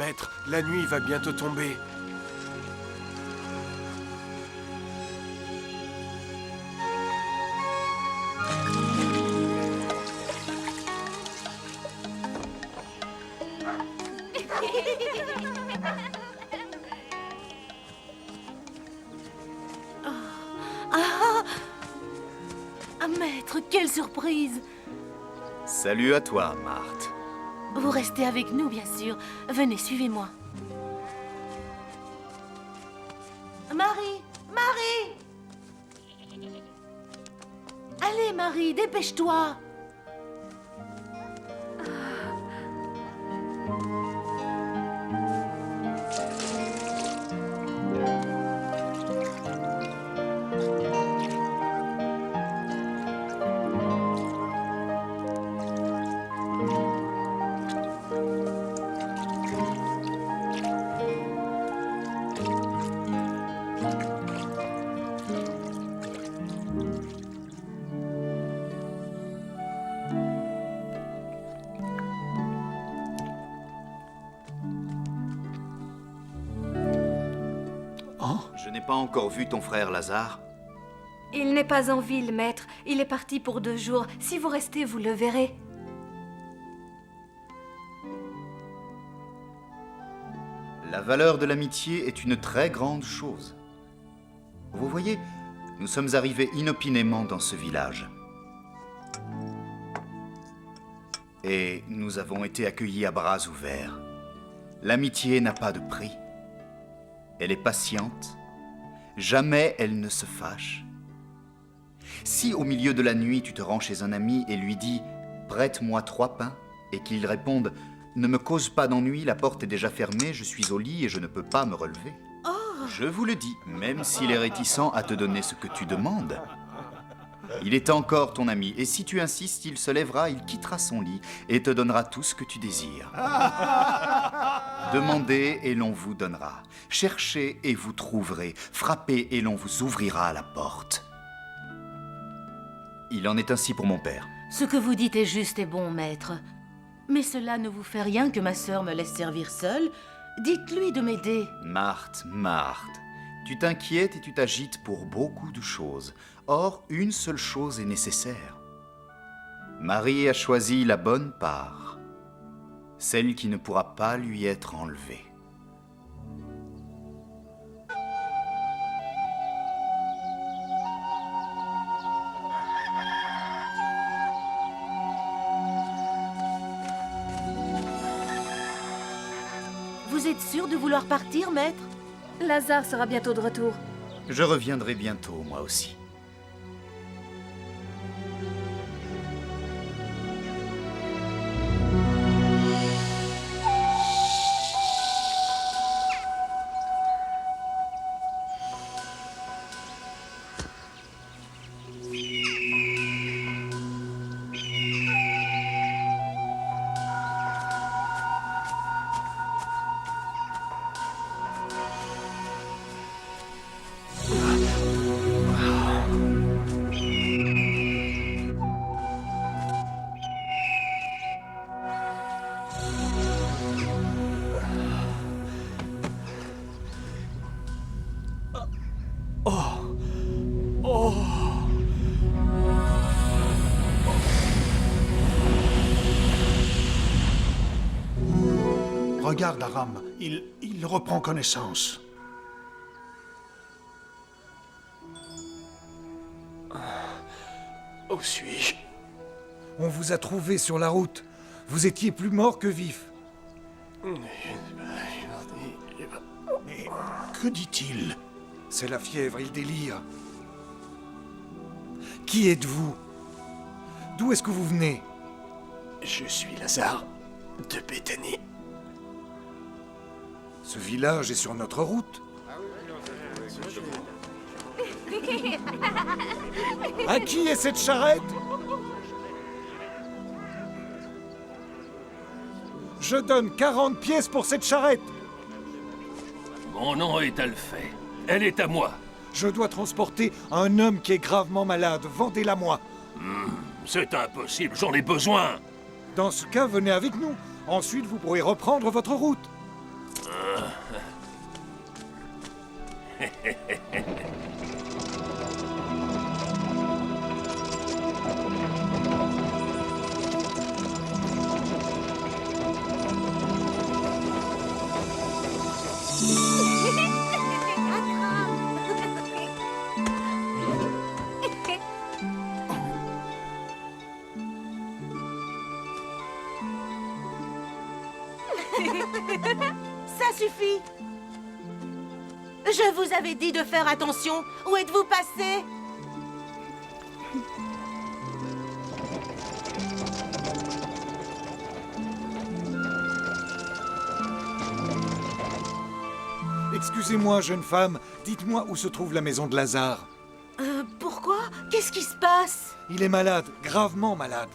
maître. La nuit va bientôt tomber. Ah, maître, quelle surprise! Salut à toi, Marthe. Vous restez avec nous, bien sûr. Venez, suivez-moi. Marie! Marie! Allez, Marie, dépêche-toi! Je n'ai pas encore vu ton frère Lazare. Il n'est pas en ville, maître. Il est parti pour 2 jours. Si vous restez, vous le verrez. La valeur de l'amitié est une très grande chose. Vous voyez, nous sommes arrivés inopinément dans ce village. Et nous avons été accueillis à bras ouverts. L'amitié n'a pas de prix. Elle est patiente. Jamais elle ne se fâche. Si au milieu de la nuit tu te rends chez un ami et lui dis « Prête-moi 3 pains » et qu'il réponde « Ne me cause pas d'ennui, la porte est déjà fermée, je suis au lit et je ne peux pas me relever. » Je vous le dis, même s'il est réticent à te donner ce que tu demandes. Il est encore ton ami, et si tu insistes, il se lèvera, il quittera son lit et te donnera tout ce que tu désires. Demandez et l'on vous donnera. Cherchez et vous trouverez. Frappez et l'on vous ouvrira la porte. Il en est ainsi pour mon père. Ce que vous dites est juste et bon, maître. Mais cela ne vous fait rien que ma sœur me laisse servir seule. Dites-lui de m'aider. Marthe, tu t'inquiètes et tu t'agites pour beaucoup de choses. Or, une seule chose est nécessaire. Marie a choisi la bonne part, celle qui ne pourra pas lui être enlevée. Vous êtes sûr de vouloir partir, maître? Lazare sera bientôt de retour. Je reviendrai bientôt, moi aussi. Regarde, Aram, il reprend connaissance. Où suis-je? On vous a trouvé sur la route. Vous étiez plus mort que vif. Mais que dit-il? C'est la fièvre, il délire. Qui êtes-vous? D'où est-ce que vous venez? Je suis Lazare de Béthanie. Ce village est sur notre route. À qui est cette charrette? Je donne 40 pièces pour cette charrette. Mon nom est Alphée. Elle est à moi. Je dois transporter un homme qui est gravement malade. Vendez-la-moi. C'est impossible, j'en ai besoin. Dans ce cas, venez avec nous. Ensuite, vous pourrez reprendre votre route. Ça suffit. Je vous avais dit de faire attention. Où êtes-vous passé? Excusez-moi, jeune femme, dites-moi où se trouve la maison de Lazare. Pourquoi? Qu'est-ce qui se passe? Il est malade, gravement malade.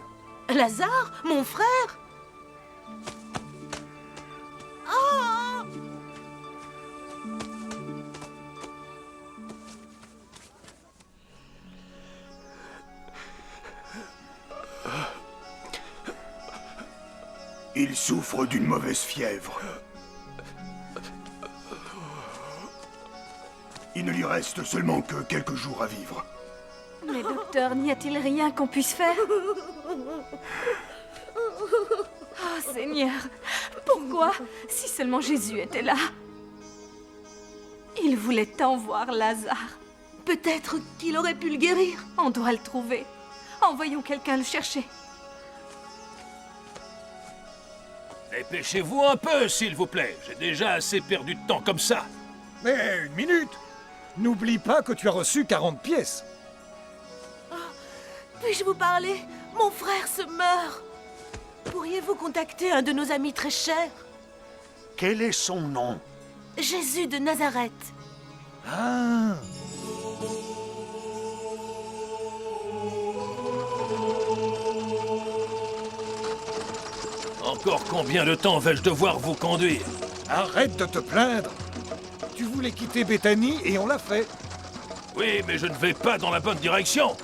Lazare, mon frère? Oh! Il souffre d'une mauvaise fièvre. Il ne lui reste seulement que quelques jours à vivre. Mais docteur, n'y a-t-il rien qu'on puisse faire? Oh Seigneur, pourquoi? Si seulement Jésus était là. Il voulait tant voir Lazare. Peut-être qu'il aurait pu le guérir. On doit le trouver. Envoyons quelqu'un le chercher. Dépêchez-vous un peu, s'il vous plaît. J'ai déjà assez perdu de temps comme ça. Mais une minute! N'oublie pas que tu as reçu 40 pièces. Puis-je vous parler? Mon frère se meurt. Pourriez-vous contacter un de nos amis très chers? Quel est son nom? Jésus de Nazareth. Ah! Encore combien de temps vais-je devoir vous conduire? Arrête de te plaindre! Tu voulais quitter Béthanie et on l'a fait. Oui, mais je ne vais pas dans la bonne direction.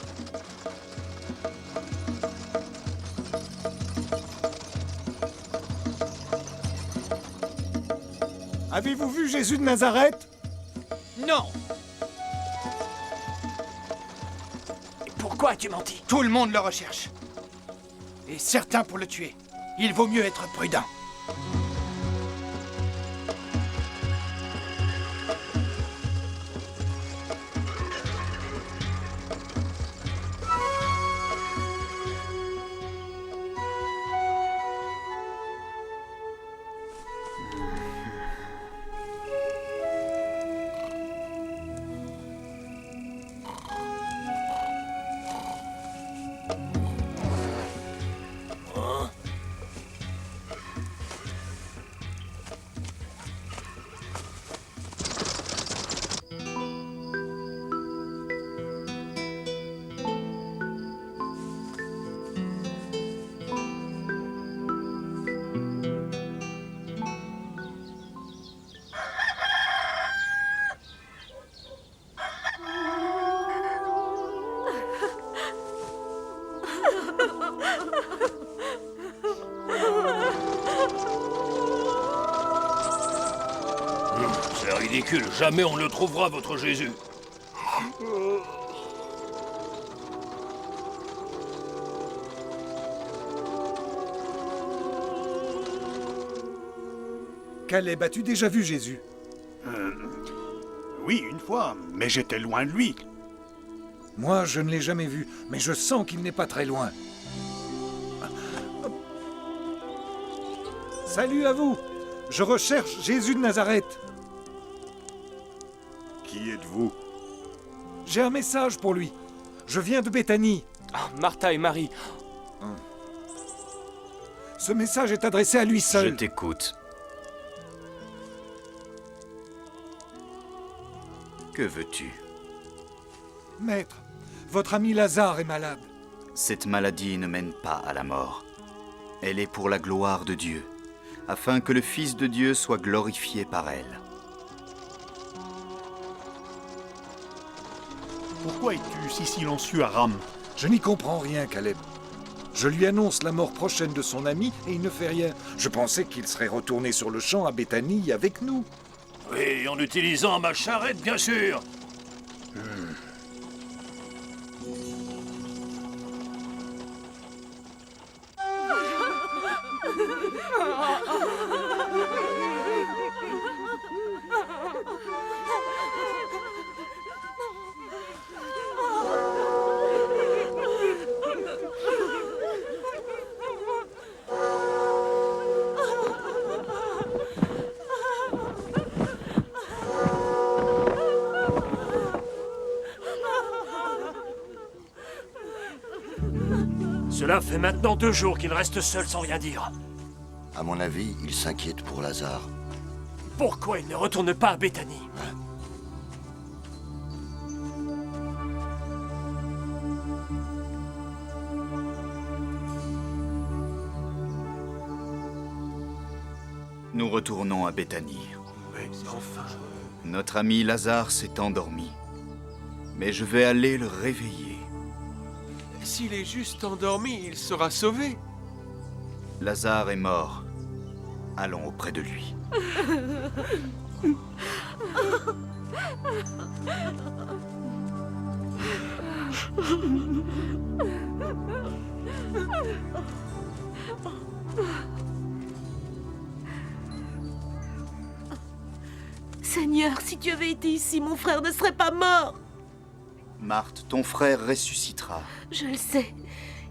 Avez-vous vu Jésus de Nazareth? Non! Et pourquoi as-tu menti? Tout le monde le recherche. Et certains pour le tuer. Il vaut mieux être prudent. C'est ridicule. Jamais on ne le trouvera, votre Jésus. Caleb, as-tu déjà vu Jésus? Oui, une fois, mais j'étais loin de lui. Moi, je ne l'ai jamais vu, mais je sens qu'il n'est pas très loin. Salut à vous! Je recherche Jésus de Nazareth. Qui êtes-vous? J'ai un message pour lui. Je viens de Béthanie. Ah, Martha et Marie. Ce message est adressé à lui Je seul. t'écoute. Que veux-tu? Maître, votre ami Lazare est malade. Cette maladie ne mène pas à la mort. Elle est pour la gloire de Dieu, afin que le Fils de Dieu soit glorifié par elle. Pourquoi es-tu si silencieux, Aram? Je n'y comprends rien, Caleb. Je lui annonce la mort prochaine de son ami et il ne fait rien. Je pensais qu'il serait retourné sur le champ à Béthanie avec nous. Oui, en utilisant ma charrette, bien sûr. Cela fait maintenant 2 jours qu'il reste seul sans rien dire. À mon avis, il s'inquiète pour Lazare. Pourquoi il ne retourne pas à Béthanie? Nous retournons à Béthanie. Mais enfin... Notre ami Lazare s'est endormi. Mais je vais aller le réveiller. S'il est juste endormi, il sera sauvé. Lazare est mort. Allons auprès de lui. Seigneur, si tu avais été ici, mon frère ne serait pas mort. Marthe, ton frère ressuscitera. Je le sais.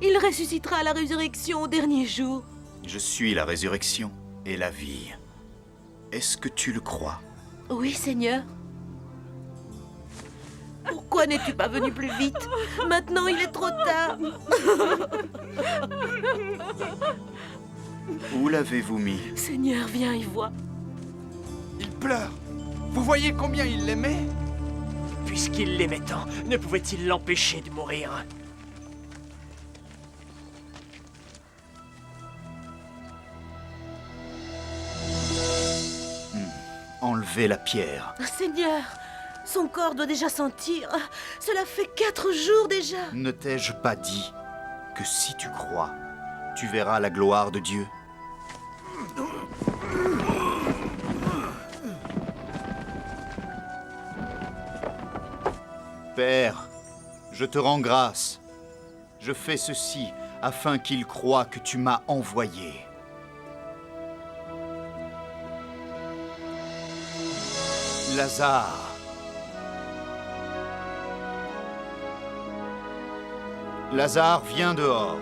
Il ressuscitera à la résurrection au dernier jour. Je suis la résurrection et la vie. Est-ce que tu le crois? Oui, Seigneur. Pourquoi n'es-tu pas venu plus vite? Maintenant, il est trop tard. Où l'avez-vous mis? Seigneur, viens et vois. Il pleure. Vous voyez combien il l'aimait? Puisqu'il l'aimait tant, ne pouvait-il l'empêcher de mourir? Enlevez la pierre. Seigneur, son corps doit déjà sentir. Cela fait 4 jours déjà. Ne t'ai-je pas dit que si tu crois, tu verras la gloire de Dieu? Père, je te rends grâce. Je fais ceci afin qu'il croie que tu m'as envoyé. Lazare. Lazare, viens dehors.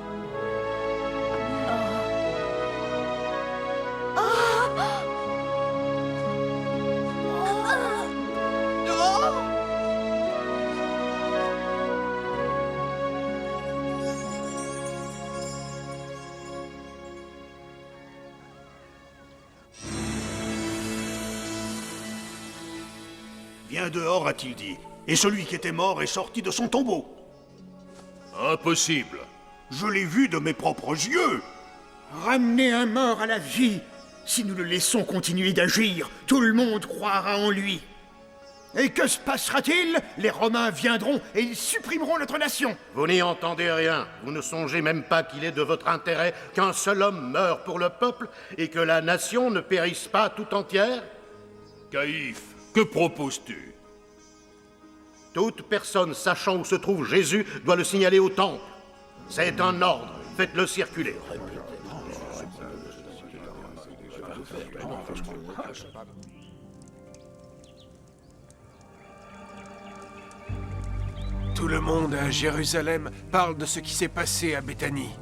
Viens dehors, a-t-il dit. Et celui qui était mort est sorti de son tombeau. Impossible. Je l'ai vu de mes propres yeux. Ramener un mort à la vie. Si nous le laissons continuer d'agir, tout le monde croira en lui. Et que se passera-t-il? Les Romains viendront et ils supprimeront notre nation. Vous n'y entendez rien. Vous ne songez même pas qu'il est de votre intérêt qu'un seul homme meure pour le peuple et que la nation ne périsse pas tout entière? Caïphe, que proposes-tu? Toute personne sachant où se trouve Jésus doit le signaler au temple. C'est un ordre. Faites-le circuler. Tout le monde à Jérusalem parle de ce qui s'est passé à Béthanie.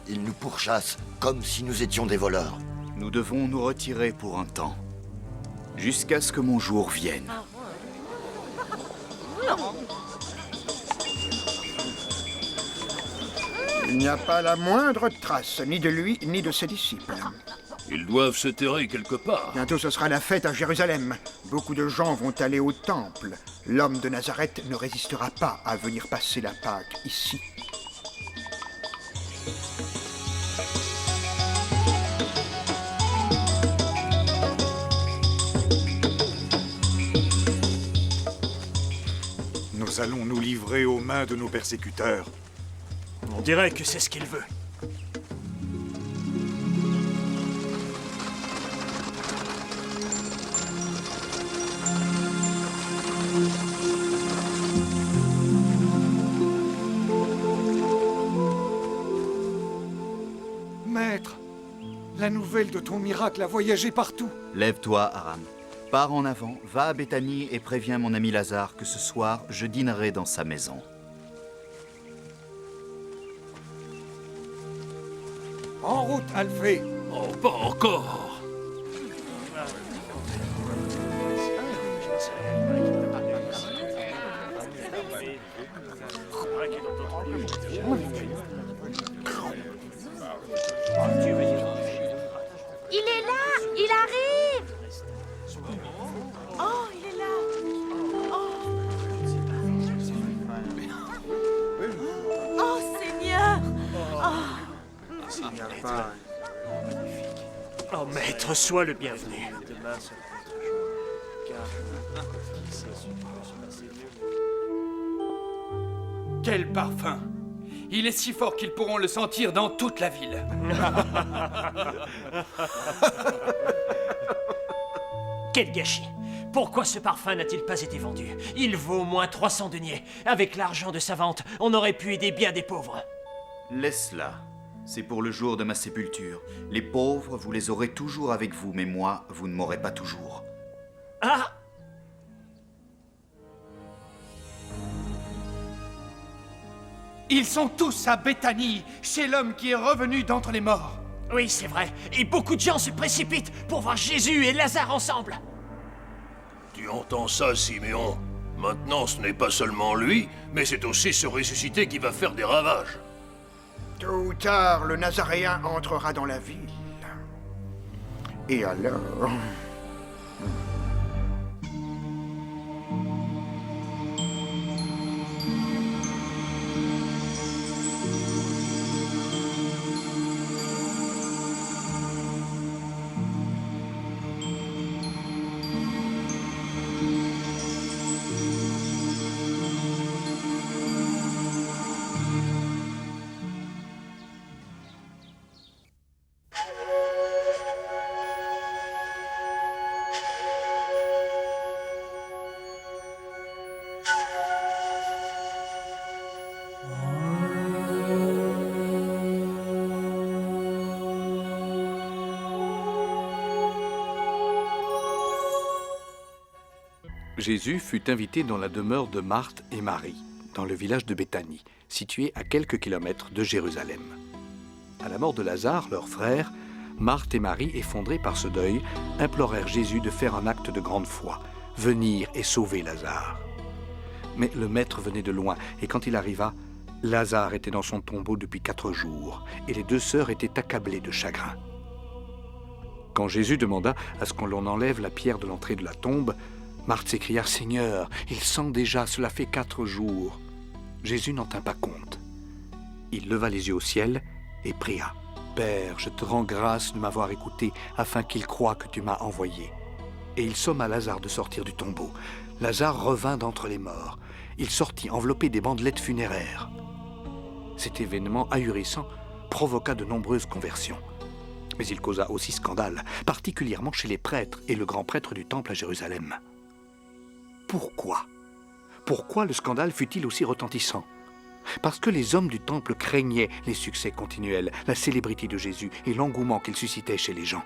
Ils nous pourchassent comme si nous étions des voleurs. Nous devons nous retirer pour un temps, jusqu'à ce que mon jour vienne. Il n'y a pas la moindre trace, ni de lui, ni de ses disciples. Ils doivent se terrer quelque part. Bientôt ce sera la fête à Jérusalem. Beaucoup de gens vont aller au temple. L'homme de Nazareth ne résistera pas à venir passer la Pâque ici. Nous allons nous livrer aux mains de nos persécuteurs. On dirait que c'est ce qu'il veut. Maître, la nouvelle de ton miracle a voyagé partout. Lève-toi, Aram. Pars en avant, va à Béthanie et préviens mon ami Lazare que ce soir, je dînerai dans sa maison. En route, Alphée. Oh, pas encore. Il est là! Il arrive! Oh, il est là! Oh, Seigneur! Oh, maître, sois le bienvenu. Quel parfum! Il est si fort qu'ils pourront le sentir dans toute la ville. Quel gâchis! Pourquoi ce parfum n'a-t-il pas été vendu? Il vaut au moins 300 deniers. Avec l'argent de sa vente, on aurait pu aider bien des pauvres. Laisse-la. C'est pour le jour de ma sépulture. Les pauvres, vous les aurez toujours avec vous, mais moi, vous ne m'aurez pas toujours. Ah! Ils sont tous à Béthanie, chez l'homme qui est revenu d'entre les morts. Oui, c'est vrai. Et beaucoup de gens se précipitent pour voir Jésus et Lazare ensemble. Tu entends ça, Siméon? Maintenant, ce n'est pas seulement lui, mais c'est aussi ce ressuscité qui va faire des ravages. Tôt ou tard, le Nazaréen entrera dans la ville. Et alors... Jésus fut invité dans la demeure de Marthe et Marie, dans le village de Béthanie, situé à quelques kilomètres de Jérusalem. À la mort de Lazare, leur frère, Marthe et Marie, effondrés par ce deuil, implorèrent Jésus de faire un acte de grande foi, venir et sauver Lazare. Mais le maître venait de loin, et quand il arriva, Lazare était dans son tombeau depuis 4 jours, et les 2 sœurs étaient accablées de chagrin. Quand Jésus demanda à ce qu'on l'on enlève la pierre de l'entrée de la tombe, Marthe s'écria « Seigneur, il sent déjà, cela fait 4 jours. » Jésus n'en tint pas compte. Il leva les yeux au ciel et pria. « Père, je te rends grâce de m'avoir écouté, afin qu'il croie que tu m'as envoyé. » Et il somma Lazare de sortir du tombeau. Lazare revint d'entre les morts. Il sortit enveloppé des bandelettes funéraires. Cet événement ahurissant provoqua de nombreuses conversions. Mais il causa aussi scandale, particulièrement chez les prêtres et le grand prêtre du temple à Jérusalem. Pourquoi? Pourquoi le scandale fut-il aussi retentissant? Parce que les hommes du temple craignaient les succès continuels, la célébrité de Jésus et l'engouement qu'il suscitait chez les gens.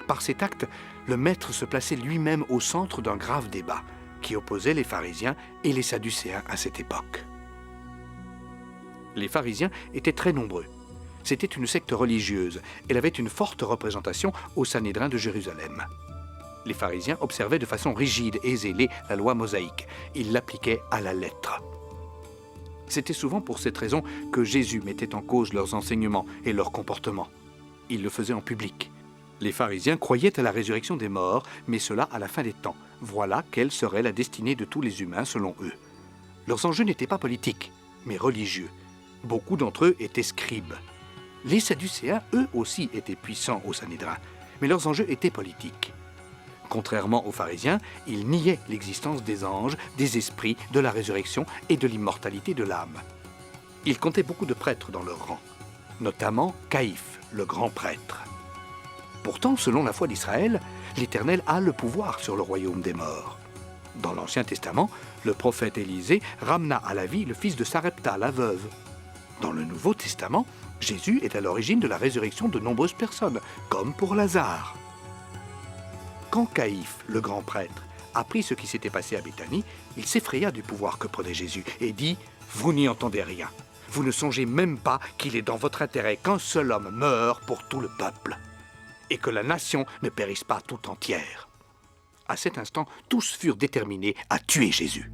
Par cet acte, le maître se plaçait lui-même au centre d'un grave débat qui opposait les pharisiens et les sadducéens à cette époque. Les pharisiens étaient très nombreux. C'était une secte religieuse. Elle avait une forte représentation au Sanhédrin de Jérusalem. Les pharisiens observaient de façon rigide et zélée la loi mosaïque. Ils l'appliquaient à la lettre. C'était souvent pour cette raison que Jésus mettait en cause leurs enseignements et leurs comportements. Il le faisait en public. Les pharisiens croyaient à la résurrection des morts, mais cela à la fin des temps. Voilà quelle serait la destinée de tous les humains selon eux. Leurs enjeux n'étaient pas politiques, mais religieux. Beaucoup d'entre eux étaient scribes. Les sadducéens, eux aussi, étaient puissants au Sanhédrin, mais leurs enjeux étaient politiques. Contrairement aux pharisiens, ils niaient l'existence des anges, des esprits, de la résurrection et de l'immortalité de l'âme. Il comptait beaucoup de prêtres dans leur rang, notamment Caïphe, le grand prêtre. Pourtant, selon la foi d'Israël, l'Éternel a le pouvoir sur le royaume des morts. Dans l'Ancien Testament, le prophète Élisée ramena à la vie le fils de Sarepta, la veuve. Dans le Nouveau Testament, Jésus est à l'origine de la résurrection de nombreuses personnes, comme pour Lazare. Quand Caïphe, le grand prêtre, apprit ce qui s'était passé à Béthanie, il s'effraya du pouvoir que prenait Jésus et dit « Vous n'y entendez rien. Vous ne songez même pas qu'il est dans votre intérêt qu'un seul homme meure pour tout le peuple, et que la nation ne périsse pas tout entière. » À cet instant, tous furent déterminés à tuer Jésus.